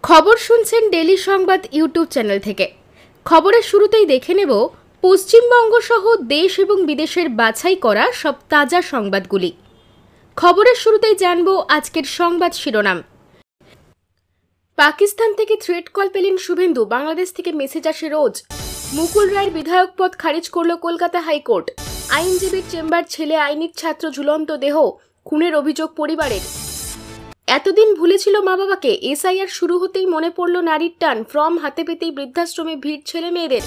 খবর শুনছেন ডেলি সংবাদ ইউটিউব চ্যানেল থেকে। খবরের শুরুতেই দেখে নেব পশ্চিমবঙ্গ সহ দেশ এবং বিদেশের বাছাই করা সব তাজা সংবাদগুলি। খবরের শুরুতেই জানব আজকের সংবাদ শিরোনাম। পাকিস্তান থেকে থ্রেট কল পেলেন শুভেন্দু, বাংলাদেশ থেকে মেসেজ আসে রোজ। মুকুল রায়ের বিধায়ক পদ খারিজ করল কলকাতা হাইকোর্ট। আইনজীবীর চেম্বার ছেলে আইনিক ছাত্র ঝুলন্ত দেহ, খুনের অভিযোগ পরিবারের। এতদিন ভুলেছিল মা বাবাকে, এসআইআর শুরু হতেই মনে পড়ল নারীর টান, ফর্ম হাতে পেতেই বৃদ্ধাশ্রমে ভিড় ছেলে মেয়েদের।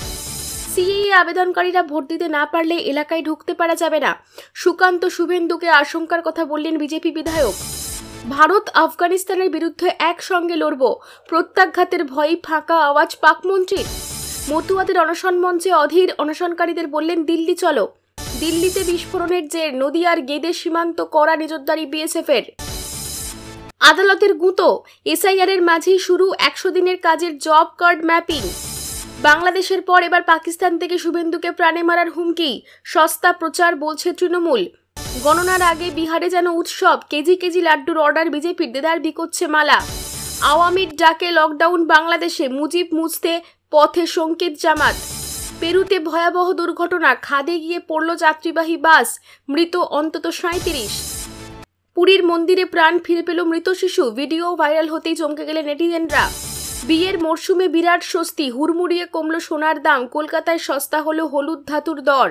সিএএ আবেদনকারীরা ভোট দিতে না পারলে এলাকায় ঢুকতে পারা যাবে না, সুকান্ত শুভেন্দুকে আশঙ্কার কথা বললেন বিজেপি বিধায়ক। ভারত আফগানিস্তানের বিরুদ্ধে একসঙ্গে লড়ব, প্রত্যাঘাতের ভয়ে ফাঁকা আওয়াজ পাক মন্ত্রীর। মতুয়াদের অনশন মঞ্চে অধীর, অনশনকারীদের বললেন দিল্লি চলো। দিল্লিতে বিস্ফোরণের জের, নদিয়ার গেদে সীমান্ত কড়া নজরদারি বিএসএফের। আদালতের গুঁতো, এসআইআর এর মাঝেই শুরু 100 দিনের কাজের জব কার্ড ম্যাপিং। বাংলাদেশের পর এবার পাকিস্তান থেকে শুভেন্দুকে প্রাণে মারার হুমকি, সস্তা প্রচার বলছে তৃণমূল। গণনার আগে বিহারে যেন উৎসব, কেজি কেজি লাড্ডুর অর্ডার বিজেপির, দেদার বিকোচ্ছে মালা। আওয়ামীর ডাকে লকডাউন বাংলাদেশে, মুজিব মুছতে পথে সংকেত জামাত। পেরুতে ভয়াবহ দুর্ঘটনা, খাদে গিয়ে পড়ল যাত্রীবাহী বাস, মৃত অন্তত 37। পুরীর মন্দিরে প্রাণ ফিরে পেল মৃত শিশু, ভিডিও ভাইরাল হতেই চমকে গেলেন নেটিজেনরা। বিয়ের মরশুমে বিরাট স্বস্তি, হুড়মুড়িয়ে কমল সোনার দাম, কলকাতায় সস্তা হলো হলুদ ধাতুর দর।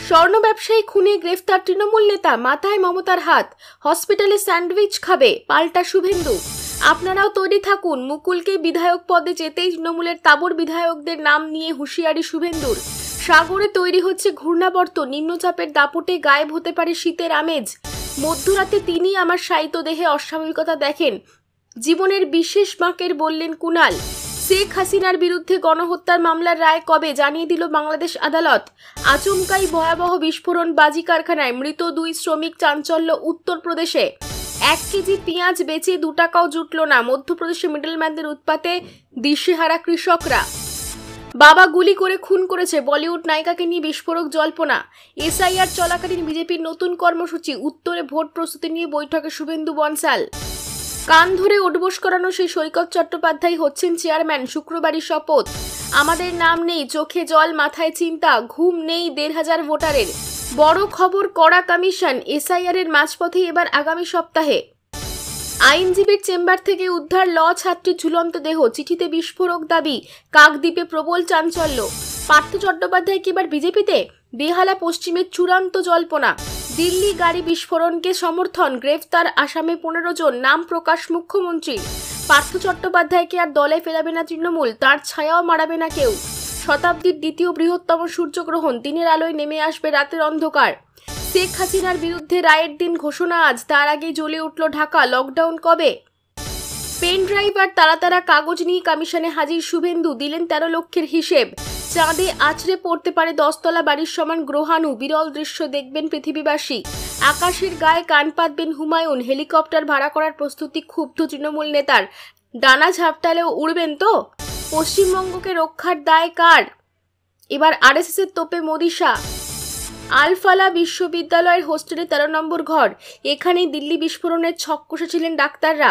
স্বর্ণ ব্যবসায়ী খুনে গ্রেফতার তৃণমূল নেতা, মাথায় মমতার হাত, হসপিটালে স্যান্ডউইচ খাবে পাল্টা শুভেন্দু। আপনারাও তৈরি থাকুন, মুকুলকে বিধায়ক পদে যেতেই তৃণমূলের তাবর বিধায়কদের নাম নিয়ে হুঁশিয়ারি শুভেন্দুর। সাগরে তৈরি হচ্ছে ঘূর্ণাবর্ত, নিম্নচাপের দাপটে গায়েব হতে পারে শীতের আমেজ। মধ্যরাতে তিনি আমার শায়িত দেহে অস্বাভাবিকতা দেখেন, জীবনের বিশেষ বাঁকের বললেন কুণাল। শেখ হাসিনার বিরুদ্ধে গণহত্যার মামলার রায় কবে, জানিয়ে দিল বাংলাদেশ আদালত। আচমকাই ভয়াবহ বিস্ফোরণ বাজি কারখানায়, মৃত 2 শ্রমিক, চাঞ্চল্য উত্তরপ্রদেশে। 1 কেজি পেঁয়াজ বেচে 2 টাকাও জুটল না, মধ্যপ্রদেশে মিডলম্যানদের উৎপাতে দিশেহারা কৃষকরা। বাবা গুলি করে খুন করেছে, বলিউড নায়িকাকে নিয়ে বিস্ফোরক জল্পনা। এসআইআর চলাকালীন বিজেপির নতুন কর্মসূচি, উত্তরে ভোট প্রস্তুতি নিয়ে বৈঠকে শুভেন্দু বনসাল। কান ধরে উঠবোস করানো সেই সৈকত চট্টোপাধ্যায় হচ্ছেন চেয়ারম্যান, শুক্রবারই শপথ। আমাদের নাম নেই, চোখে জল মাথায় চিন্তা, ঘুম নেই 1,500 ভোটারের। বড় খবর, কড়া কমিশন, এসআইআর এর মাঝপথে এবার আগামী সপ্তাহে। আইনজীবীর চেম্বার থেকে উদ্ধার ল ছাত্রীর ঝুলন্ত দেহ, চিঠিতে বিস্ফোরক দাবি, কাকদ্বীপে প্রবল চাঞ্চল্য। পার্থ চট্টোপাধ্যায় কি এবার বিজেপিতে? বেহালা পশ্চিমের চূড়ান্ত জল্পনা। দিল্লি গাড়ি বিস্ফোরণকে সমর্থন, গ্রেফতার আসামে 15 জন, নাম প্রকাশ মুখ্যমন্ত্রীর। পার্থ চট্টোপাধ্যায়কে আর দলে ফেরাবে না তৃণমূল, তার ছায়াও মারাবে না কেউ। শতাব্দীর দ্বিতীয় বৃহত্তম সূর্যগ্রহণ, দিনের আলোয় নেমে আসবে রাতের অন্ধকার। শেখ হাসিনার বিরুদ্ধে রায়ের দিন ঘোষণা আজ, তার আগেই জ্বলে উঠল ঢাকা, লকডাউন কবে? পেন ড্রাইভ আর তারা কাগজ নিয়ে কমিশনে হাজির শুভেন্দু, দিলেন 13 লক্ষের হিসেব। চাঁদে আছড়ে পড়তে পারে 10 তলা বাড়ির সমান গ্রহাণু, বিরল দৃশ্য দেখবেন পৃথিবীবাসী। আকাশের গায়ে কান পাতবেন হুমায়ুন, হেলিকপ্টার ভাড়া করার প্রস্তুতি ক্ষুব্ধ তৃণমূল নেতার। ডানা ঝাপটালেও উড়বেন তো? পশ্চিমবঙ্গকে রক্ষার দায় কার? এবার আরএসএস এর তোপে মোদি শাহ। আলফালা বিশ্ববিদ্যালয়ের হোস্টেলে 13 নম্বর ঘর, এখানেই দিল্লি বিস্ফোরণের ছক কষেছিলেন ডাক্তাররা।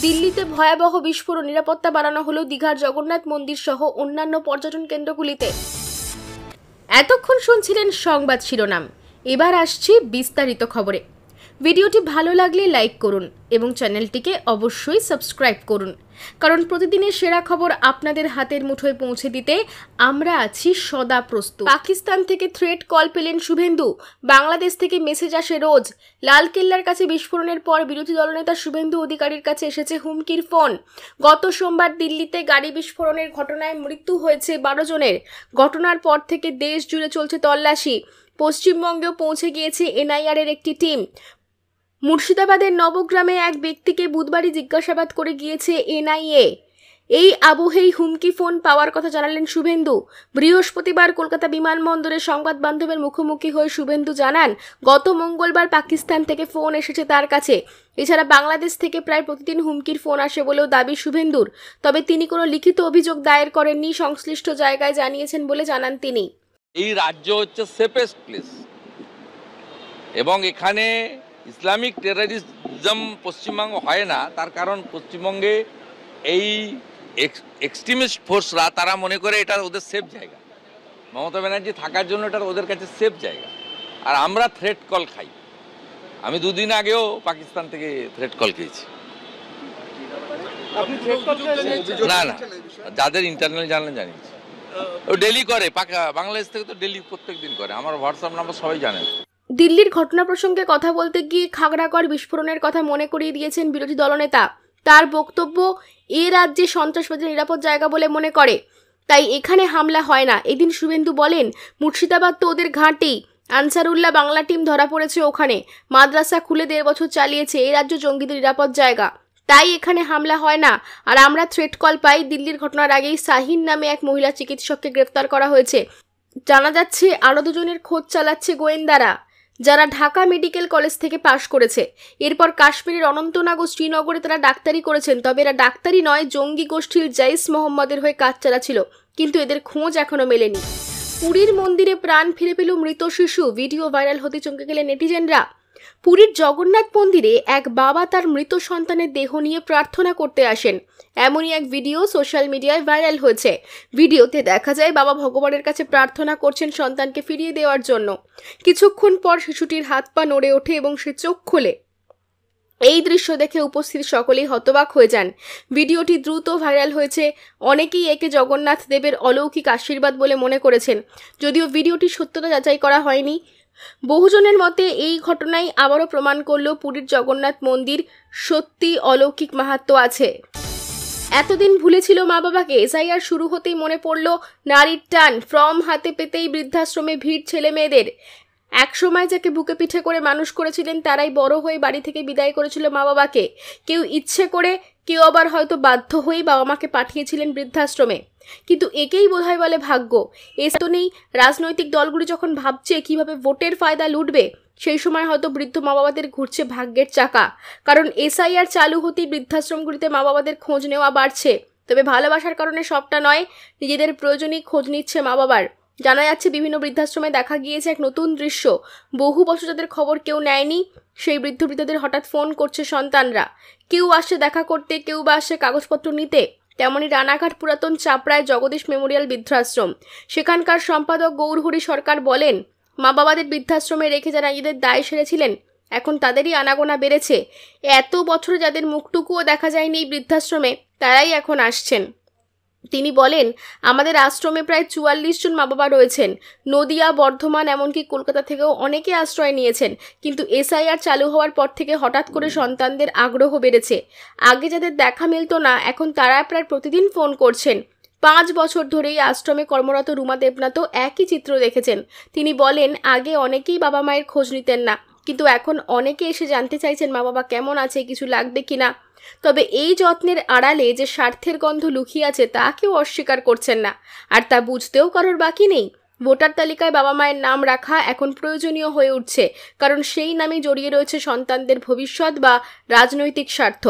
দিল্লিতে ভয়াবহ বিস্ফোরণ, নিরাপত্তা বাড়ানো হলো দীঘার জগন্নাথ মন্দির সহ অন্যান্য পর্যটন কেন্দ্রগুলিতে। এতক্ষণ শুনছিলেন সংবাদ শিরোনাম, এবার আসছি বিস্তারিত খবরে। ভিডিওটি ভালো লাগলে লাইক করুন এবং চ্যানেলটিকে অবশ্যই সাবস্ক্রাইব করুন, কারণ প্রতিদিনের সেরা খবর আপনাদের হাতের মুঠোয় পৌঁছে দিতে আমরা আছি সদা প্রস্তুত। পাকিস্তান থেকে থ্রেট কল পেলেন শুভেন্দু, বাংলাদেশ থেকে মেসেজ আসে রোজ। লালকেল্লার কাছে বিস্ফোরণের পর বিরোধী দলনেতা শুভেন্দু অধিকারীর কাছে এসেছে হুমকির ফোন। গত সোমবার দিল্লিতে গাড়ি বিস্ফোরণের ঘটনায় মৃত্যু হয়েছে 12 জনের। ঘটনার পর থেকে দেশ জুড়ে চলছে তল্লাশি। পশ্চিমবঙ্গেও পৌঁছে গিয়েছে এনআইআর এর একটি টিম। মুর্শিদাবাদের নবগ্রামে এক ব্যক্তিকে বুধবারই জিজ্ঞাসাবাদ করে গিয়েছে এনআইএ। এই আবহেই হুমকি ফোন পাওয়ার কথা জানালেন শুভেন্দু। বৃহস্পতিবার কলকাতা বিমানবন্দরে সংবাদ বান্ধবের মুখোমুখি হয়ে শুভেন্দু জানান, গত মঙ্গলবার পাকিস্তান থেকে ফোন এসেছে তার কাছে। এছাড়া বাংলাদেশ থেকে প্রায় প্রতিদিন হুমকির ফোন আসে বলেও দাবি শুভেন্দুর। তবে তিনি কোনো লিখিত অভিযোগ দায়ের করেননি, সংশ্লিষ্ট জায়গায় জানিয়েছেন বলে জানান তিনি। এই রাজ্য হচ্ছে সেফেস্ট প্লেস এবং এখানে ইসলামিক টেররিজম পশ্চিমবঙ্গ হয় না, তার কারণ পশ্চিমবঙ্গে এই এক্সট্রিমিস্ট ফোর্সরা তারা মনে করে এটা ওদের সেফ জায়গা, মমতা ব্যানার্জি থাকার জন্য এটা ওদের কাছে সেফ জায়গা। আর আমরা থ্রেট কল খাই। আমি 2 দিন আগেও পাকিস্তান থেকে থ্রেট কল খেয়েছি। না না, যাদের ইন্টারনাল জানলেন জানিয়েছি, ও ডেলি করে, বাংলাদেশ থেকে তো ডেলি প্রত্যেক দিন করে, আমার হোয়াটসঅ্যাপ নাম্বার সবাই জানেন। দিল্লির ঘটনা প্রসঙ্গে কথা বলতে গিয়ে খাগড়াগড় বিস্ফোরণের কথা মনে করিয়ে দিয়েছেন বিরোধী দলনেতা। তার বক্তব্য, এ রাজ্যে সন্ত্রাসবাদের নিরাপদ জায়গা বলে মনে করে, তাই এখানে হামলা হয় না। এদিন শুভেন্দু বলেন, মুর্শিদাবাদ তো ওদের ঘাঁটি, আনসারুল্লাহ বাংলা টিম ধরা পড়েছে ওখানে, মাদ্রাসা খুলে 1.5 বছর চালিয়েছে, এই রাজ্য জঙ্গিদের নিরাপদ জায়গা, তাই এখানে হামলা হয় না। আর আমরা থ্রেট কল পাই। দিল্লির ঘটনার আগেই শাহিন নামে এক মহিলা চিকিৎসককে গ্রেফতার করা হয়েছে। জানা যাচ্ছে আরও 2 জনের খোঁজ চালাচ্ছে গোয়েন্দারা, যারা ঢাকা মেডিকেল কলেজ থেকে পাশ করেছে। এরপর কাশ্মীরের অনন্তনাগ ও শ্রীনগরে তারা ডাক্তারি করেছেন। তবে এরা ডাক্তারি নয়, জঙ্গি গোষ্ঠীর জাইস মোহাম্মদের হয়ে কাজ চালাচ্ছিল, কিন্তু এদের খোঁজ এখনো মেলেনি। পুরীর মন্দিরে প্রাণ ফিরে পেল মৃত শিশু, ভিডিও ভাইরাল হতে চমকে গেলেন নেটিজেনরা। পুরীর জগন্নাথ মন্দিরে এক বাবা তার মৃত সন্তানের দেহ নিয়ে প্রার্থনা করতে আসেন। এমনই এক ভিডিও সোশ্যাল মিডিয়ায় ভাইরাল হয়েছে। ভিডিওতে দেখা যায় বাবা ভগবানের কাছে প্রার্থনা করছেন সন্তানকে ফিরিয়ে দেওয়ার জন্য। কিছুক্ষণ পর শিশুটির হাত পা নড়ে ওঠে এবং সে চোখ খোলে। এই দৃশ্য দেখে উপস্থিত সকলেই হতবাক হয়ে যান। ভিডিওটি দ্রুত ভাইরাল হয়েছে। অনেকেই একে জগন্নাথ দেবের অলৌকিক আশীর্বাদ বলে মনে করেছেন, যদিও ভিডিওটির সত্যতা যাচাই করা হয়নি। বহুজনের মতে এই ঘটনাই আবারও প্রমাণ করল পুরীর জগন্নাথ মন্দির সত্যি অলৌকিক মাহাত্ম্য আছে। এতদিন ভুলেছিল মা বাবাকে, এসআইআর শুরু হতেই মনে পড়ল নারীর টান। ফর্ম হাতে পেতেই বৃদ্ধাশ্রমে ভিড় ছেলে মেয়েদের। একসময় যাকে বুকে পিঠে করে মানুষ করেছিলেন তারাই বড় হয়ে বাড়ি থেকে বিদায় করেছিল মা বাবাকে। কেউ ইচ্ছে করে, কেউ আবার হয়তো বাধ্য হয়েই বাবা মাকে পাঠিয়েছিলেন বৃদ্ধাশ্রমে। কিন্তু একেই বোধহয় বলে ভাগ্য। এসব নেই, রাজনৈতিক দলগুলি যখন ভাবছে কিভাবে ভোটের ফায়দা লুটবে, সেই সময় হয়তো বৃদ্ধ মা বাবাদের ঘুরছে ভাগ্যের চাকা। কারণ এসআইআর চালু হতেই বৃদ্ধাশ্রমগুলিতে মা বাবাদের খোঁজ নেওয়া বাড়ছে। তবে ভালোবাসার কারণে সবটা নয়, নিজেদের প্রয়োজনেই খোঁজ নিচ্ছে মা বাবার। জানা যাচ্ছে বিভিন্ন বৃদ্ধাশ্রমে দেখা গিয়েছে এক নতুন দৃশ্য। বহু বছর যাদের খবর কেউ নেয়নি, সেই বৃদ্ধ বৃদ্ধাদের হঠাৎ ফোন করছে সন্তানরা। কেউ আসছে দেখা করতে, কেউ বা আসছে কাগজপত্র নিতে। তেমনই রানাঘাট পুরাতন চাপড়ায় জগদীশ মেমোরিয়াল বৃদ্ধাশ্রম, সেখানকার সম্পাদক গৌরহরি সরকার বলেন, মা বাবাদের বৃদ্ধাশ্রমে রেখে যারা নিজেদের দায় সেরেছিলেন, এখন তাদেরই আনাগোনা বেড়েছে। এত বছর যাদের মুখটুকুও দেখা যায়নি এই বৃদ্ধাশ্রমে, তারাই এখন আসছেন। তিনি বলেন, আমাদের আশ্রমে প্রায় 44 জন মা বাবা রয়েছেন। নদিয়া, বর্ধমান, এমনকি কলকাতা থেকেও অনেকে আশ্রয় নিয়েছেন। কিন্তু এসআইআর চালু হওয়ার পর থেকে হঠাৎ করে সন্তানদের আগ্রহ বেড়েছে। আগে যাদের দেখা মিলত না, এখন তারা প্রায় প্রতিদিন ফোন করছেন। 5 বছর ধরেই আশ্রমে কর্মরত রুমা দেবনাথও একই চিত্র দেখেছেন। তিনি বলেন, আগে অনেকেই বাবা মায়ের খোঁজ নিতেন না, কিন্তু এখন অনেকে এসে জানতে চাইছেন মা বাবা কেমন আছে, কিছু লাগবে কিনা। তবে এই যত্নের আড়ালে যে স্বার্থের গন্ধ লুকিয়ে আছে তা কেউ অস্বীকার করছেন না, আর তা বুঝতেও কারোর বাকি নেই। ভোটার তালিকায় বাবা মায়ের নাম রাখা এখন প্রয়োজনীয় হয়ে উঠছে, কারণ সেই নামে জড়িয়ে রয়েছে সন্তানদের ভবিষ্যৎ বা রাজনৈতিক স্বার্থ।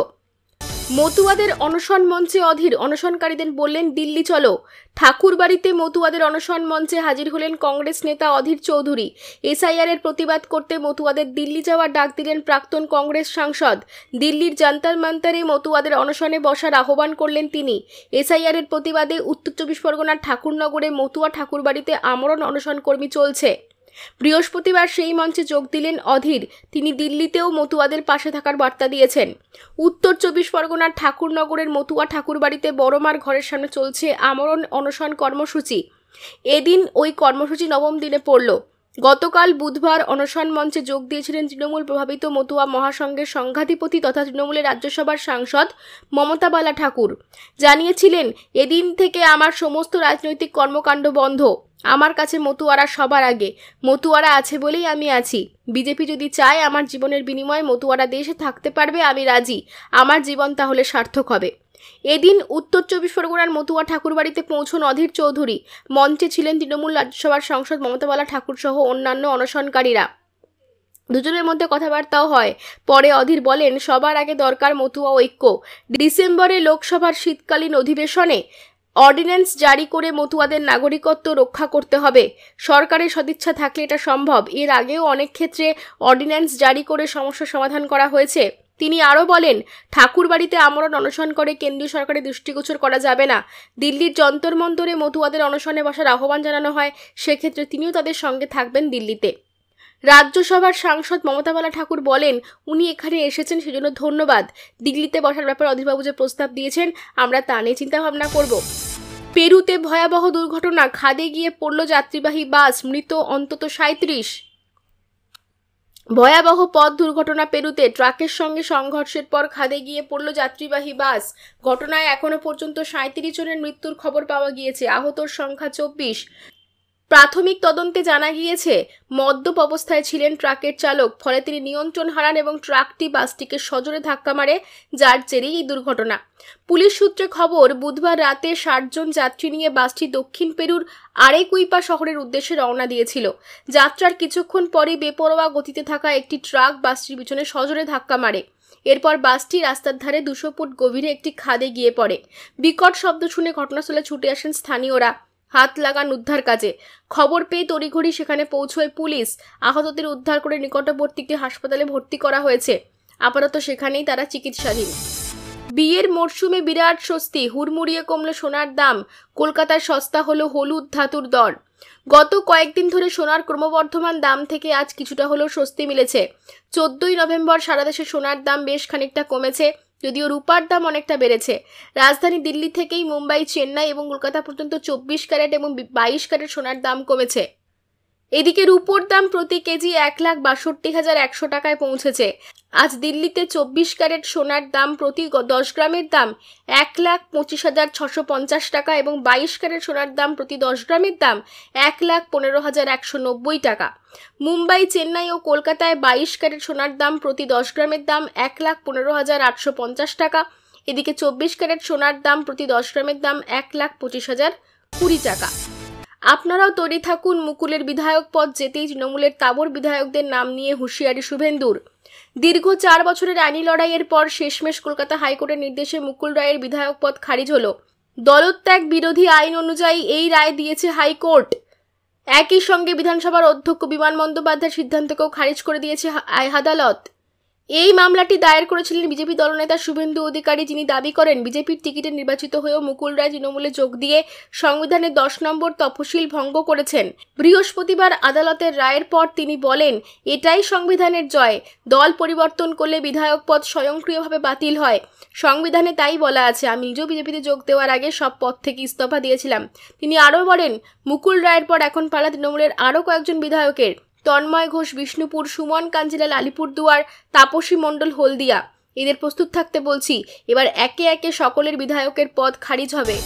মতুয়াদের অনশন মঞ্চে অধীর, অনশনকারীদের বললেন দিল্লি চলো। ঠাকুরবাড়িতে মতুয়াদের অনশন মঞ্চে হাজির হলেন কংগ্রেস নেতা অধীর চৌধুরী। এসআইআর-এর প্রতিবাদ করতে মতুয়াদের দিল্লি যাওয়ার ডাক দিলেন প্রাক্তন কংগ্রেস সাংসদ। দিল্লির জান্তার মান্তারে মতুয়াদের অনশনে বসার আহ্বান করলেন তিনি। এসআইআর-এর প্রতিবাদে উত্তর 24 পরগনার ঠাকুরনগরে মতুয়া ঠাকুরবাড়িতে আমরণ অনশন কর্মী চলছে। বৃহস্পতিবার সেই মঞ্চে যোগ দিলেন অধীর। তিনি দিল্লিতেও মতুয়াদের পাশে থাকার বার্তা দিয়েছেন। উত্তর 24 পরগনার ঠাকুরনগরের মতুয়া ঠাকুরবাড়িতে বড়মার ঘরের সামনে চলছে আমরণ অনশন কর্মসূচি। এদিন ওই কর্মসূচি 9ম দিনে পড়ল। গতকাল বুধবার অনশন মঞ্চে যোগ দিয়েছিলেন তৃণমূল প্রভাবিত মতুয়া মহাসংঘের সংঘাধিপতি তথা তৃণমূলের রাজ্যসভার সাংসদ মমতা বালা ঠাকুর। জানিয়েছিলেন, এদিন থেকে আমার সমস্ত রাজনৈতিক কর্মকাণ্ড বন্ধ। আমার কাছে মতুয়ারা সবার আগে। মতুয়ারা আছে বলেই আমি আছি। বিজেপি যদি চায় আমার জীবনের বিনিময়ে মতুয়ারা দেশে থাকতে পারবে, আমি রাজি। আমার জীবন তাহলে সার্থক হবে। এদিন উত্তর 24 পরগনার মতুয়া ঠাকুরবাড়িতে পৌঁছন অধীর চৌধুরী। মঞ্চে ছিলেন তৃণমূল রাজ্যসভার সাংসদ মমতা বালা ঠাকুর সহ অন্যান্য অনশনকারীরা। দুজনের মধ্যে কথাবার্তাও হয়। পরে অধীর বলেন, সবার আগে দরকার মতুয়া ঐক্য। ডিসেম্বরে লোকসভার শীতকালীন অধিবেশনে অর্ডিন্যান্স জারি করে মতুয়াদের নাগরিকত্ব রক্ষা করতে হবে। সরকারের সদিচ্ছা থাকলে এটা সম্ভব। এর আগেও অনেক ক্ষেত্রে অর্ডিন্যান্স জারি করে সমস্যা সমাধান করা হয়েছে। তিনি আরও বলেন, ঠাকুরবাড়িতে আমরণ অনশন করে কেন্দ্রীয় সরকারের দৃষ্টিগোচর করা যাবে না। দিল্লির যন্তর মন্তরে মতুয়াদের অনশনে বসার আহ্বান জানানো হয়, সেক্ষেত্রে তিনিও তাদের সঙ্গে থাকবেন দিল্লিতে। রাজ্যসভার সাংসদ মমতা বালা ঠাকুর বলেন, উনি এখানে এসেছেন সেজন্য ধন্যবাদ। দিল্লিতে বসার ব্যাপারে অধীরবাবু যে প্রস্তাব দিয়েছেন, আমরা তা নিয়ে চিন্তাভাবনা করব। পেরুতে ভয়াবহ দুর্ঘটনা, খাদে গিয়ে পড়ল যাত্রীবাহী বাস, মৃত অন্তত 37। ভয়াবহ পথ দুর্ঘটনা পেরুতে, ট্রাকের সঙ্গে সংঘর্ষের পর খাদে গিয়ে পড়ল যাত্রীবাহী বাস। ঘটনায় এখনো পর্যন্ত 37 জনের মৃত্যুর খবর পাওয়া গিয়েছে, আহতর সংখ্যা 24। প্রাথমিক তদন্তে জানা গিয়েছে মদ্যপ অবস্থায় ছিলেন ট্রাকের চালক, ফলে তিনি নিয়ন্ত্রণ হারান এবং ট্রাকটি বাসটিকে সজোরে ধাক্কা মারে, যার জেরেই এই দুর্ঘটনা। পুলিশ সূত্রে খবর, বুধবার রাতে 60 জন যাত্রী নিয়ে বাসটি দক্ষিণ পেরুর আরেকুইপা শহরের উদ্দেশ্যে রওনা দিয়েছিল। যাত্রার কিছুক্ষণ পরেই বেপরোয়া গতিতে থাকা একটি ট্রাক বাসটির পিছনে সজোরে ধাক্কা মারে। এরপর বাসটি রাস্তার ধারে 200 ফুট গভীরে একটি খাদে গিয়ে পড়ে। বিকট শব্দ শুনে ঘটনাস্থলে ছুটে আসেন স্থানীয়রা, হাত লাগান উদ্ধার কাজে। খবর পেয়ে তড়িঘড়ি সেখানে পৌঁছয় পুলিশ। আহতদের উদ্ধার করে নিকটবর্তী একটি হাসপাতালে ভর্তি করা হয়েছে। আপাতত সেখানেই তারা চিকিৎসাধীন। বিয়ের মরশুমে বিরাট স্বস্তি, হুড়মুড়িয়ে কমল সোনার দাম। কলকাতায় সস্তা হলো হলুদ ধাতুর দর। গত কয়েকদিন ধরে সোনার ক্রমবর্ধমান দাম থেকে আজ কিছুটা হলেও স্বস্তি মিলেছে। 14ই নভেম্বর সারা দেশে সোনার দাম বেশ খানিকটা কমেছে, যদিও রূপার দাম অনেকটা বেড়েছে। রাজধানী দিল্লি থেকেই মুম্বাই, চেন্নাই এবং কলকাতা পর্যন্ত 24 ক্যারেট এবং 22 ক্যারেট সোনার দাম কমেছে। এদিকে রূপোর দাম প্রতি কেজি 1,62,100 টাকায় পৌঁছেছে। আজ দিল্লিতে 24 ক্যারেট সোনার দাম প্রতি 10 গ্রামের দাম 1,25,650 টাকা এবং 22 ক্যারেট সোনার দাম প্রতি 10 গ্রামের দাম 1,15,190 টাকা। মুম্বাই, চেন্নাই ও কলকাতায় 22 ক্যারেট সোনার দাম প্রতি 10 গ্রামের দাম 1,15,850 টাকা। এদিকে 24 ক্যারেট সোনার দাম প্রতি 10 গ্রামের দাম 1,25,020 টাকা। আপনারাও তৈরি থাকুন, মুকুলের বিধায়ক পদ যেতেই তৃণমূলের তাবর বিধায়কদের নাম নিয়ে হুঁশিয়ারি শুভেন্দুর। দীর্ঘ 4 বছরের আইনি লড়াইয়ের পর শেষমেশ কলকাতা হাইকোর্টের নির্দেশে মুকুল রায়ের বিধায়ক পদ খারিজ হলো। দলত্যাগ বিরোধী আইন অনুযায়ী এই রায় দিয়েছে হাইকোর্ট। একই সঙ্গে বিধানসভার অধ্যক্ষ বিমান বন্দ্যোপাধ্যায়ের সিদ্ধান্তকেও খারিজ করে দিয়েছে আদালত। এই মামলাটি দায়ের করেছিলেন বিজেপি দলনেতা শুভেন্দু অধিকারী, যিনি দাবি করেন বিজেপির টিকিটে নির্বাচিত হয়েও মুকুল রায় তৃণমূলে যোগ দিয়ে সংবিধানের 10 নম্বর তফসিল ভঙ্গ করেছেন। বৃহস্পতিবার আদালতের রায়ের পর তিনি বলেন, এটাই সংবিধানের জয়। দল পরিবর্তন করলে বিধায়ক পদ স্বয়ংক্রিয়ভাবে বাতিল হয়। সংবিধানে তাই বলা আছে। আমি নিজেও বিজেপিতে যোগ দেওয়ার আগে সব পদ থেকে ইস্তফা দিয়েছিলাম। তিনি আরও বলেন, মুকুল রায়ের পর এখন পালা তৃণমূলের আরও কয়েকজন বিধায়কের। তন্ময় ঘোষ বিষ্ণুপুর, সুমন কাঞ্জিলাল আলিপুরদুয়ার, তাপসী মণ্ডল হলদিয়া। এদের প্রস্তুত থাকতে বলছি। এবার একে একে সকলের বিধায়কের পদ খারিজ হবে।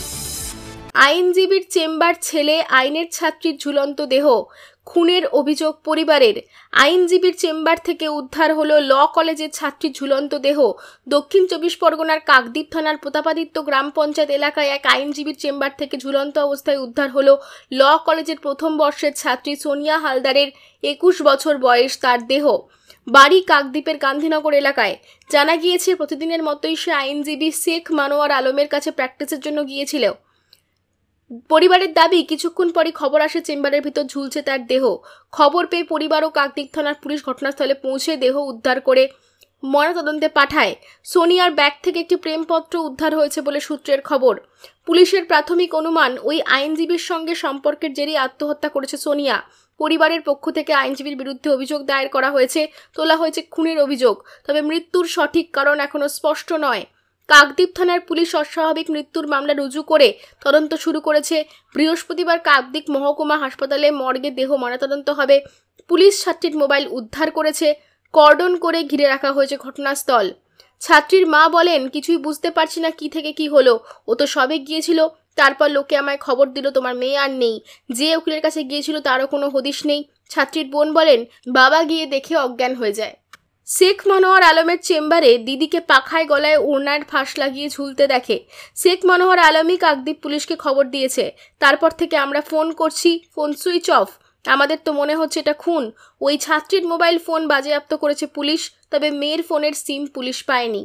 আইনজীবীর চেম্বার ছেলে আইনের ছাত্রীর ঝুলন্ত দেহ, খুনের অভিযোগ পরিবারের। আইনজীবীর চেম্বার থেকে উদ্ধার হলো ল কলেজের ছাত্রীর ঝুলন্ত দেহ। দক্ষিণ 24 পরগনার কাকদ্বীপ থানার প্রতাপাদিত্য গ্রাম পঞ্চায়েত এলাকায় এক আইনজীবীর চেম্বার থেকে ঝুলন্ত অবস্থায় উদ্ধার হলো ল কলেজের প্রথম বর্ষের ছাত্রী সোনিয়া হালদারের 21 বছর বয়স তার দেহ। বাড়ি কাকদ্বীপের গান্ধীনগর এলাকায়। জানা গিয়েছে প্রতিদিনের মতোই সে আইনজীবী শেখ মানোয়ার আলমের কাছে প্র্যাকটিসের জন্য গিয়েছিল। পরিবারের দাবি, কিছুক্ষণ পরই খবর আসে চেম্বারের ভিতর ঝুলছে তার দেহ। খবর পেয়ে পরিবার ও কাকদ্বীপ থানার পুলিশ ঘটনাস্থলে পৌঁছে দেহ উদ্ধার করে ময়নাতদন্তে পাঠায়। সোনিয়ার ব্যাগ থেকে একটি প্রেমপত্র উদ্ধার হয়েছে বলে সূত্রের খবর। পুলিশের প্রাথমিক অনুমান, ওই আইনজীবীর সঙ্গে সম্পর্কের জেরেই আত্মহত্যা করেছে সোনিয়া। পরিবারের পক্ষ থেকে আইনজীবীর বিরুদ্ধে অভিযোগ দায়ের করা হয়েছে, তোলা হয়েছে খুনের অভিযোগ। তবে মৃত্যুর সঠিক কারণ এখনো স্পষ্ট নয়। কাকদ্বীপ থানার পুলিশ অস্বাভাবিক মৃত্যুর মামলা রুজু করে তদন্ত শুরু করেছে। বৃহস্পতিবার কাকদ্বীপ মহকুমা হাসপাতালে মর্গে দেহ ময়নাতদন্ত হবে। পুলিশ ছাত্রীর মোবাইল উদ্ধার করেছে। কর্ডন করে ঘিরে রাখা হয়েছে ঘটনাস্থল। ছাত্রীর মা বলেন, কিছুই বুঝতে পারছি না কি থেকে কি হলো। ও তো সবে গিয়েছিল, তারপর লোকে আমায় খবর দিল তোমার মেয়ে আর নেই। যে উকিলের কাছে গিয়েছিল তারও কোনো হদিশ নেই। ছাত্রীর বোন বলেন, বাবা গিয়ে দেখে অজ্ঞান হয়ে যায়। শেখ মনোয়ার আলমের চেম্বারে দিদিকে পাখায় গলায় ওড়নার ফাঁস লাগিয়ে ঝুলতে দেখে। শেখ মনোয়ার আলমই কাকদ্বীপ পুলিশকে খবর দিয়েছে। তারপর থেকে আমরা ফোন করছি, ফোন সুইচ অফ। আমাদের তো মনে হচ্ছে এটা খুন। ওই ছাত্রীর মোবাইল ফোন বাজেয়াপ্ত করেছে পুলিশ, তবে মেয়ের ফোনের সিম পুলিশ পায়নি।